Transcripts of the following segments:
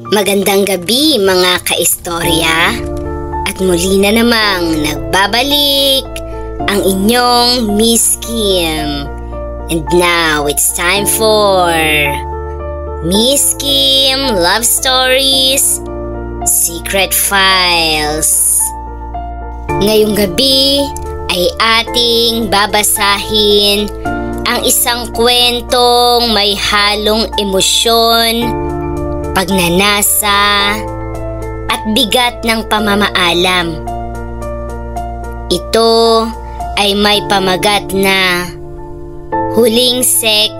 Magandang gabi mga kaistorya, at muli na namang nagbabalik ang inyong Miss Kim. And now it's time for Miss Kim Love Stories Secret Files. Ngayong gabi ay ating babasahin ang isang kwentong may halong emosyon, pagnanasa at bigat ng pamamaalam. Ito ay may pamagat na Huling Sex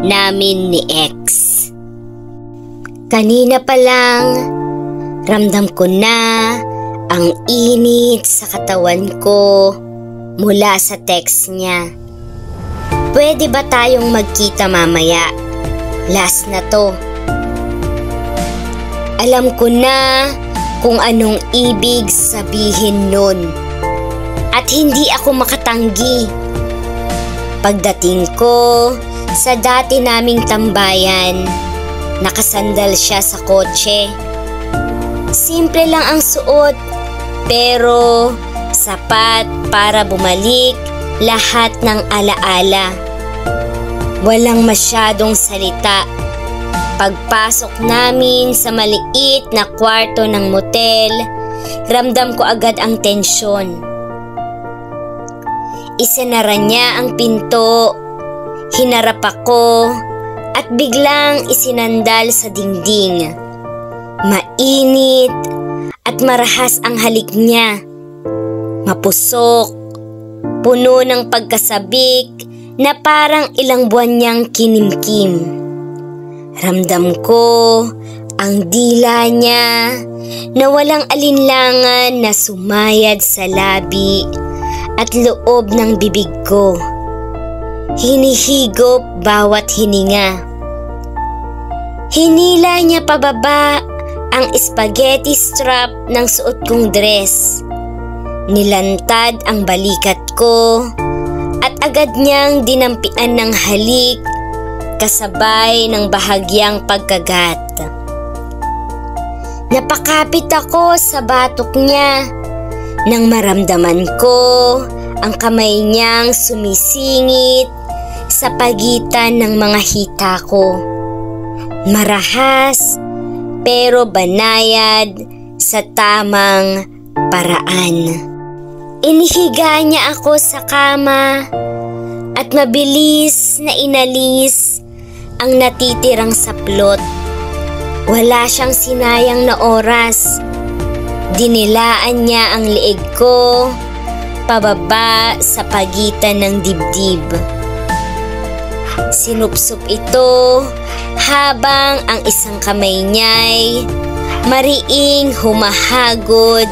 Namin ni X. Kanina pa lang, ramdam ko na ang init sa katawan ko mula sa text niya. Pwede ba tayong magkita mamaya? Last na to. Alam ko na kung anong ibig sabihin nun, at hindi ako makatanggi. Pagdating ko sa dati naming tambayan, nakasandal siya sa kotse. Simple lang ang suot, pero sapat para bumalik lahat ng alaala. Walang masyadong salita. Pagpasok namin sa maliit na kwarto ng motel, ramdam ko agad ang tensyon. Isinara niya ang pinto, hinarap ako at biglang isinandal sa dingding. Mainit at marahas ang halik niya. Mapusok, puno ng pagkasabik na parang ilang buwan niyang kinimkim. Ramdam ko ang dila niya na walang alinlangan na sumayad sa labi at loob ng bibig ko. Hinihigop bawat hininga. Hinila niya pababa ang spaghetti strap ng suot kong dress. Nilantad ang balikat ko at agad niyang dinampian ng halik kasabay ng bahagyang pagkagat. Napakapit ako sa batok niya nang maramdaman ko ang kamay niyang sumisingit sa pagitan ng mga hita ko. Marahas pero banayad sa tamang paraan. Inihiga niya ako sa kama at mabilis na inalis ang natitirang saplot. Wala siyang sinayang na oras. Dinilaan niya ang leeg ko pababa sa pagitan ng dibdib. Sinupsup ito habang ang isang kamay niya'y mariing humahagod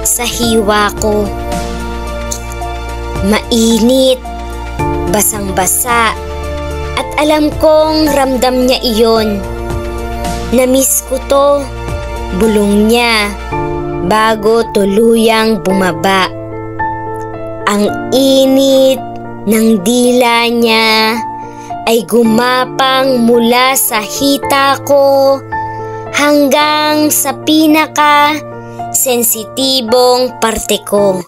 sa hiwa ko. Mainit, basang-basa, at alam kong ramdam niya iyon. Namiss ko to, bulong niya bago tuluyang bumaba. Ang init ng dila niya ay gumapang mula sa hita ko hanggang sa pinaka-sensitibong parte ko.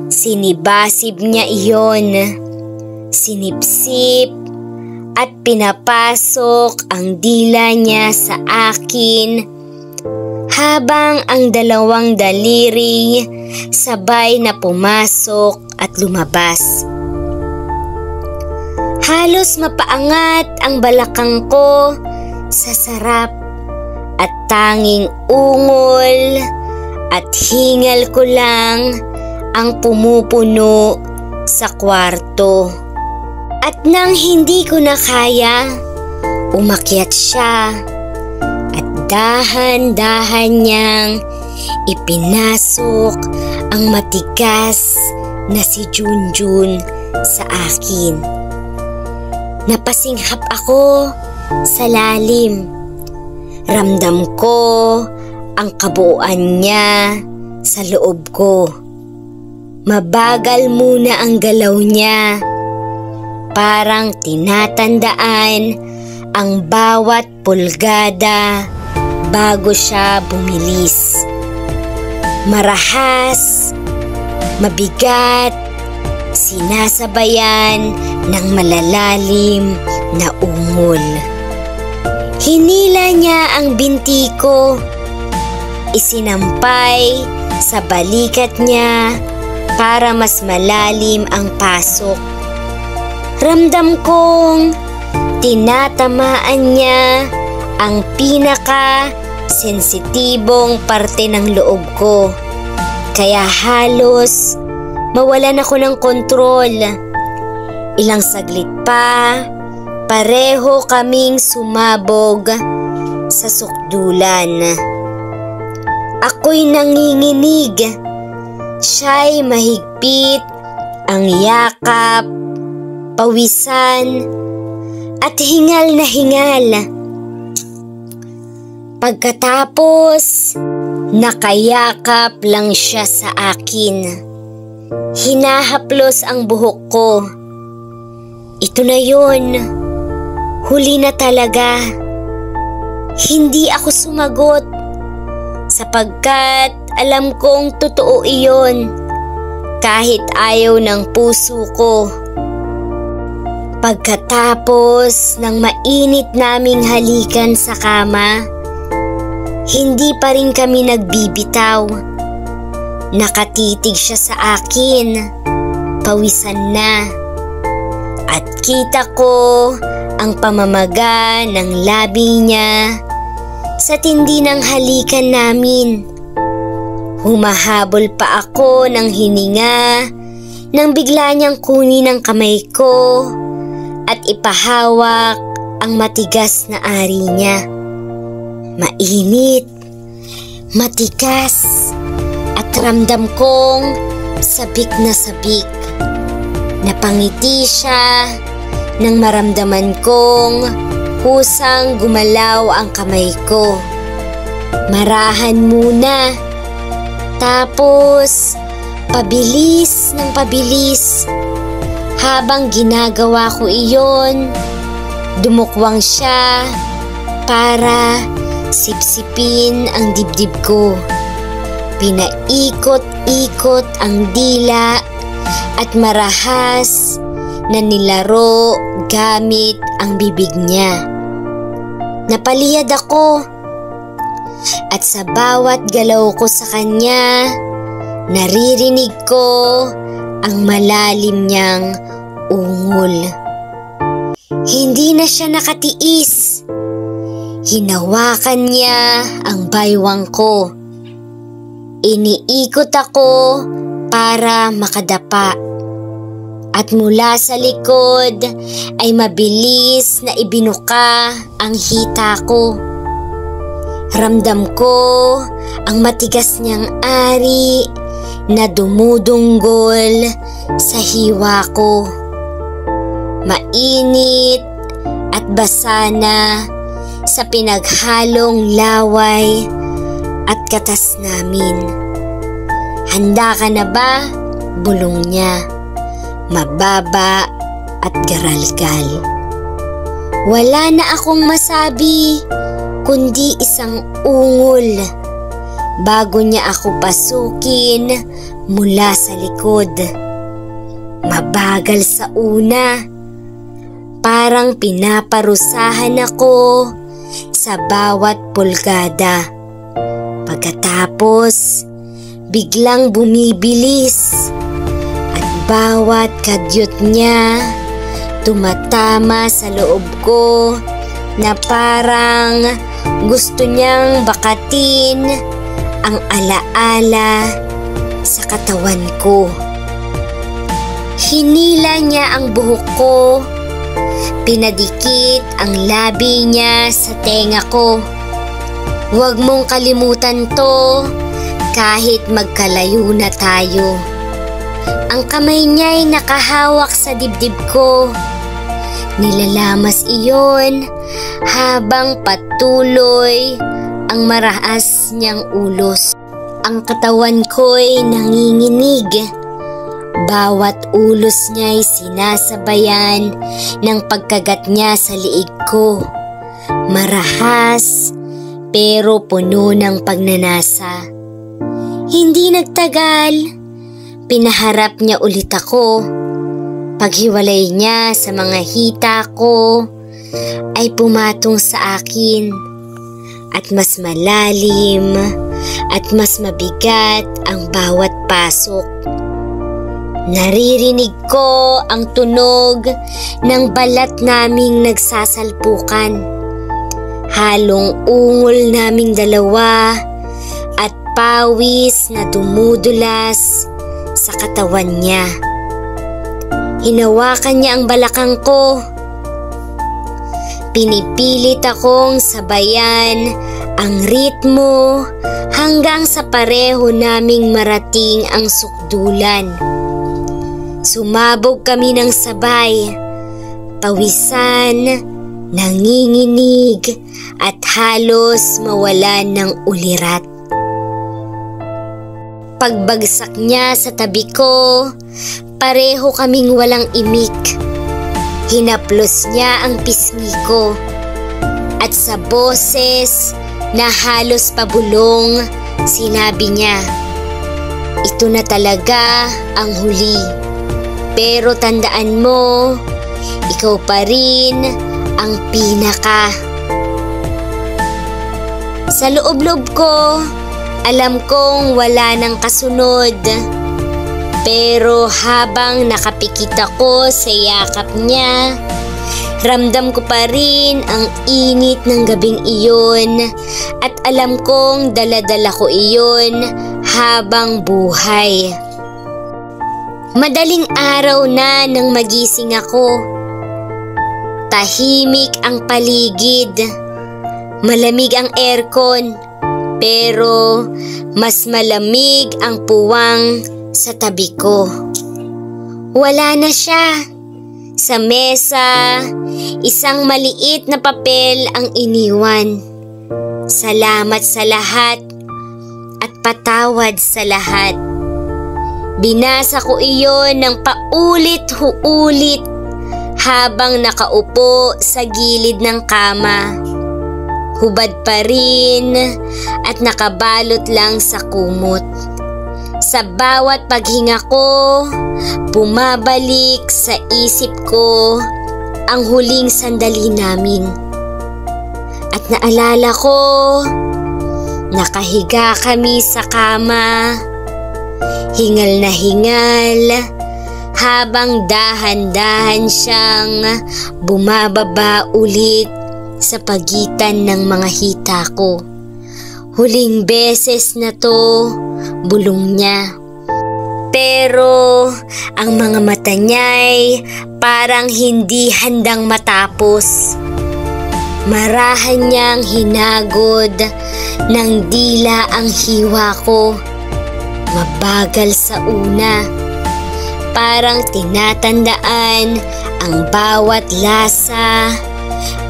Sinibasib niya iyon, sinipsip at pinapasok ang dila niya sa akin habang ang dalawang daliri sabay na pumasok at lumabas. Halos mapaangat ang balakang ko sa sarap at tanging ungol at hingal ko lang ang pumupuno sa kwarto. At nang hindi ko na kaya, umakyat siya at dahan-dahan niyang ipinasok ang matigas na si Junjun sa akin. Napasinghap ako sa lalim. Ramdam ko ang kabuuan niya sa loob ko. Mabagal muna ang galaw niya. Parang tinatandaan ang bawat pulgada bago siya bumilis. Marahas, mabigat, sinasabayan ng malalalim na ungol. Hinila niya ang binti ko, isinampay sa balikat niya para mas malalim ang pasok. Ramdam kong tinatamaan niya ang pinaka-sensitibong parte ng loob ko. Kaya halos mawalan ako ng kontrol. Ilang saglit pa, pareho kaming sumabog sa sukdulan. Ako'y nanginginig. Siya'y mahigpit, ang yakap, pawisan, at hingal na hingal. Pagkatapos, nakayakap lang siya sa akin. Hinahaplos ang buhok ko. Ito na yun. Huli na talaga. Hindi ako sumagot sapagkat alam kong totoo iyon kahit ayaw ng puso ko. Pagkatapos ng mainit naming halikan sa kama, hindi pa rin kami nagbibitaw. Nakatitig siya sa akin, pawisan na. At kita ko ang pamamaga ng labi niya sa tindi ng halikan namin. Humahabol pa ako ng hininga nang bigla niyang kunin ang kamay ko at ipahawak ang matigas na ari niya. Mainit, matigas, at ramdam kong sabik na sabik. Napangiti siya nang maramdaman kong kusang gumalaw ang kamay ko. Marahan muna, tapos pabilis ng pabilis. Habang ginagawa ko iyon, dumukwang siya para sipsipin ang dibdib ko. Pinaikot-ikot ang dila at marahas na nilaro gamit ang bibig niya. Napaliyad ako at sa bawat galaw ko sa kanya, naririnig ko ang malalim niyang ungol. Hindi na siya nakatiis. Hinawakan niya ang baywang ko. Iniikot ako para makadapa. At mula sa likod ay mabilis na ibinuka ang hita ko. Ramdam ko ang matigas niyang ari na dumudunggol sa hiwa ko. Mainit at basa na sa pinaghalong laway at katas namin. Handa ka na ba? Bulong niya. Mababa at garalgal. Wala na akong masabi kundi isang ungol bago niya ako pasukin mula sa likod. Mabagal sa una, parang pinaparusahan ako sa bawat pulgada. Pagkatapos, biglang bumibilis. Bawat kadyot niya tumatama sa loob ko na parang gusto niyang bakatin ang alaala sa katawan ko. Hinila niya ang buhok ko, pinadikit ang labi niya sa tenga ko. Huwag mong kalimutan to kahit magkalayo na tayo. Ang kamay niya'y nakahawak sa dibdib ko. Nilalamas iyon habang patuloy ang marahas niyang ulos. Ang katawan ko'y nanginginig. Bawat ulos niya'y sinasabayan ng pagkagat niya sa liig ko. Marahas pero puno ng pagnanasa. Hindi nagtagal, pinaharap niya ulit ako. Paghiwalay niya sa mga hita ko ay pumatong sa akin at mas malalim at mas mabigat ang bawat pasok. Naririnig ko ang tunog ng balat naming nagsasalpukan, halong ungol naming dalawa at pawis na dumudulas sa katawan niya. Hinawakan niya ang balakang ko. Pinipilit akong sabayan ang ritmo hanggang sa pareho naming marating ang sukdulan. Sumabog kami ng sabay, pawisan, nanginginig at halos mawalan ng ulirat. Pagbagsak niya sa tabi ko, pareho kaming walang imik. Hinaplos niya ang pisngi ko at sa boses na halos pabulong, sinabi niya, "Ito na talaga ang huli. Pero tandaan mo, ikaw pa rin ang pinaka." Sa loob-loob ko, alam kong wala nang kasunod. Pero habang nakapikit ako sa yakap niya, ramdam ko pa rin ang init ng gabing iyon at alam kong dala-dala ko iyon habang buhay. Madaling araw na nang magising ako. Tahimik ang paligid. Malamig ang aircon, pero mas malamig ang puwang sa tabi ko. Wala na siya. Sa mesa, isang maliit na papel ang iniwan. Salamat sa lahat at patawad sa lahat. Binasa ko iyon ng paulit-ulit habang nakaupo sa gilid ng kama. Hubad pa rin at nakabalot lang sa kumot. Sa bawat paghinga ko, bumabalik sa isip ko ang huling sandali namin. At naalala ko, nakahiga kami sa kama, hingal na hingal, habang dahan-dahan siyang bumababa ulit sa pagitan ng mga hita ko. Huling beses na to, bulong niya. Pero ang mga mata niya'y parang hindi handang matapos. Marahan niyang hinagod ng dila ang hiwa ko. Mabagal sa una. Parang tinatandaan ang bawat lasa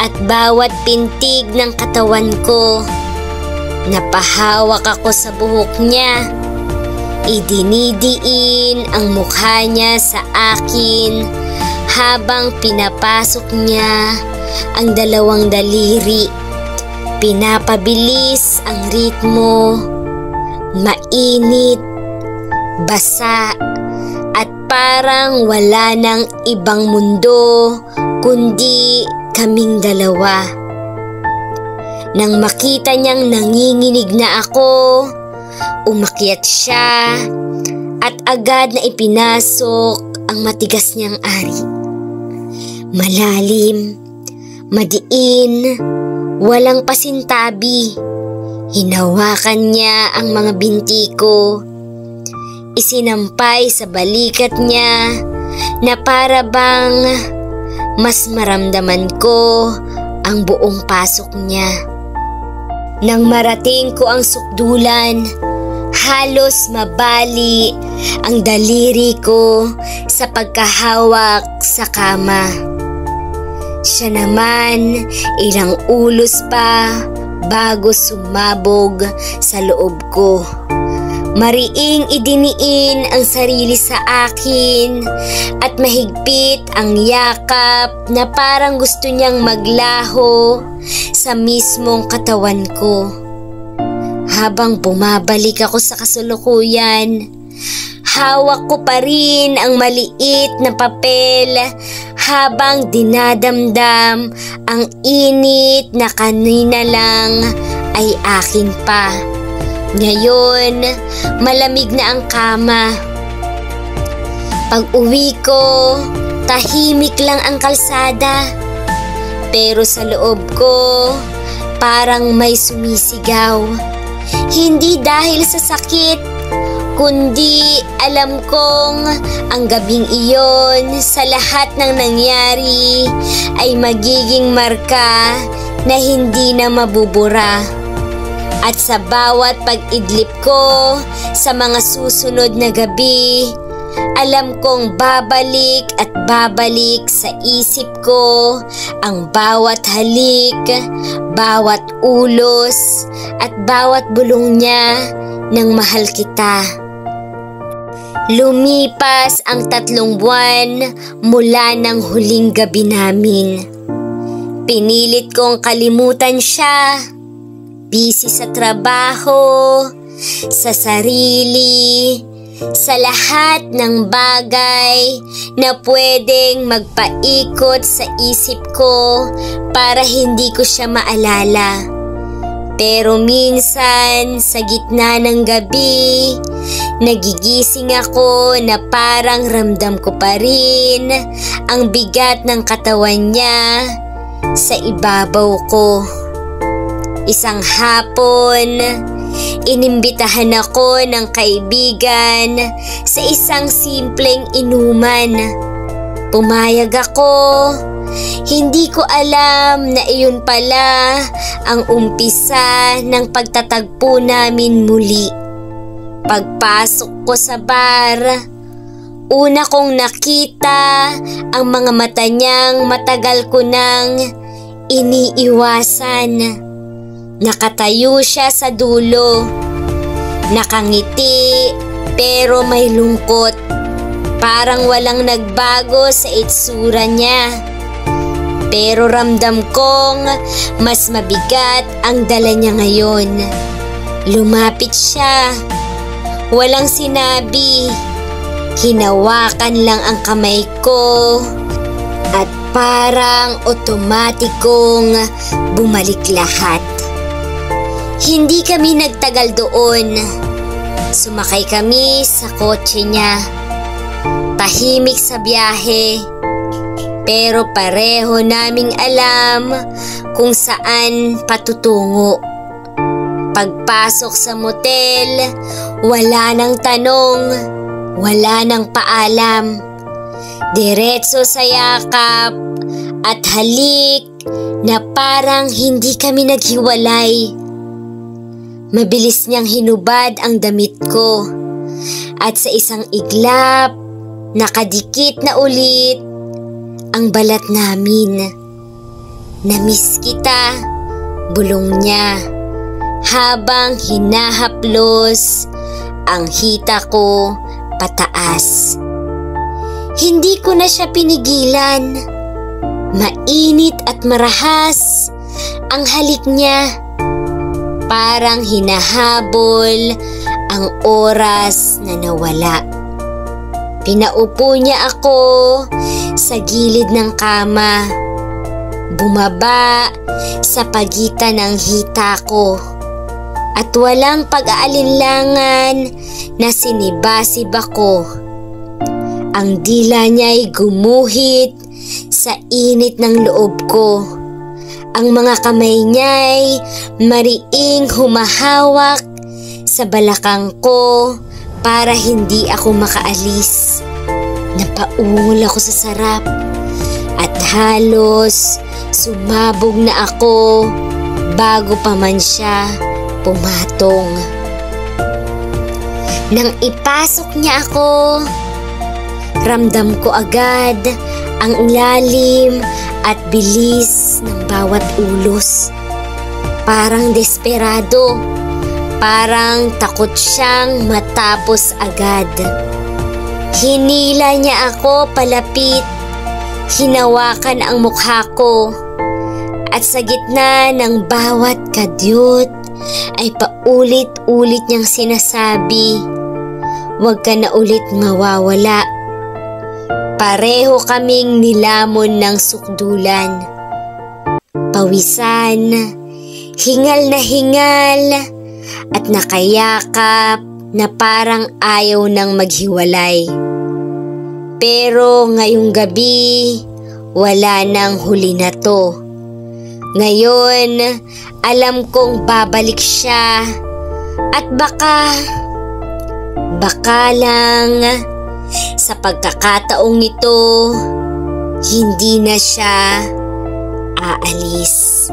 at bawat pintig ng katawan ko. Napahawak ako sa buhok niya. Idinidiin ang mukha niya sa akin habang pinapasok niya ang dalawang daliri. Pinapabilis ang ritmo. Mainit, basa, at parang wala nang ibang mundo kundi kaming dalawa. Nang makita niyang nanginginig na ako, umakyat siya at agad na ipinasok ang matigas niyang ari. Malalim, madiin, walang pasintabi. Hinawakan niya ang mga binti ko. Isinampay sa balikat niya na para bang mas maramdaman ko ang buong pasok niya. Nang marating ko ang sukdulan, halos mabali ang daliri ko sa pagkahawak sa kama. Siya naman ilang ulos pa bago sumabog sa loob ko. Mariing idiniin ang sarili sa akin at mahigpit ang yakap na parang gusto niyang maglaho sa mismong katawan ko. Habang bumabalik ako sa kasalukuyan, hawak ko pa rin ang maliit na papel habang dinadamdam ang init na kanina lang ay akin pa. Ngayon, malamig na ang kama. Pag uwi ko, tahimik lang ang kalsada. Pero sa loob ko, parang may sumisigaw. Hindi dahil sa sakit, kundi alam kong ang gabing iyon sa lahat ng nangyari ay magiging marka na hindi na mabubura. At sa bawat pag-idlip ko sa mga susunod na gabi, alam kong babalik at babalik sa isip ko ang bawat halik, bawat ulos at bawat bulong niya ng mahal kita. Lumipas ang 3 buwan mula ng huling gabi namin. Pinilit kong kalimutan siya. Busy sa trabaho, sa sarili, sa lahat ng bagay na pwedeng magpaikot sa isip ko para hindi ko siya maalala. Pero minsan sa gitna ng gabi, nagigising ako na parang ramdam ko pa rin ang bigat ng katawan niya sa ibabaw ko. Isang hapon, inimbitahan ako ng kaibigan sa isang simpleng inuman. Pumayag ako. Hindi ko alam na iyon pala ang umpisa ng pagtatagpo namin muli. Pagpasok ko sa bar, una kong nakita ang mga mata niyang matagal ko nang iniiwasan. Nakatayo siya sa dulo. Nakangiti pero may lungkot. Parang walang nagbago sa itsura niya. Pero ramdam kong mas mabigat ang dala niya ngayon. Lumapit siya. Walang sinabi. Hinawakan lang ang kamay ko. At parang otomatikong bumalik lahat. Hindi kami nagtagal doon. Sumakay kami sa kotse niya. Tahimik sa biyahe. Pero pareho naming alam kung saan patutungo. Pagpasok sa motel, wala nang tanong, wala nang paalam. Diretso sa yakap at halik na parang hindi kami naghiwalay. Mabilis niyang hinubad ang damit ko at sa isang iglap, nakadikit na ulit ang balat namin. Namiss kita, bulong niya habang hinahaplos ang hita ko pataas. Hindi ko na siya pinigilan. Mainit at marahas ang halik niya. Parang hinahabol ang oras na nawala. Pinaupo niya ako sa gilid ng kama. Bumaba sa pagitan ng hita ko. At walang pag-aalinlangan na sinibasib ako. Ang dila niya'y gumuhit sa init ng loob ko. Ang mga kamay niya'y mariing humahawak sa balakang ko para hindi ako makaalis. Napaungol ako sa sarap at halos sumabog na ako bago pa man siya pumatong. Nang ipasok niya ako, ramdam ko agad ang lalim at bilis ng bawat ulos. Parang desperado, Parang takot siyang matapos agad. Hinila niya ako palapit. Hinawakan ang mukha ko. At sa gitna ng bawat kadyot ay paulit-ulit niyang sinasabi, "Huwag ka na ulit mawawala." Pareho kaming nilamon ng sukdulan. Pawisan, hingal na hingal, at nakayakap na parang ayaw nang maghiwalay. Pero ngayong gabi, wala nang huli na to. Ngayon, alam kong babalik siya at baka lang sa pagkakataong ito, hindi na siya aalis.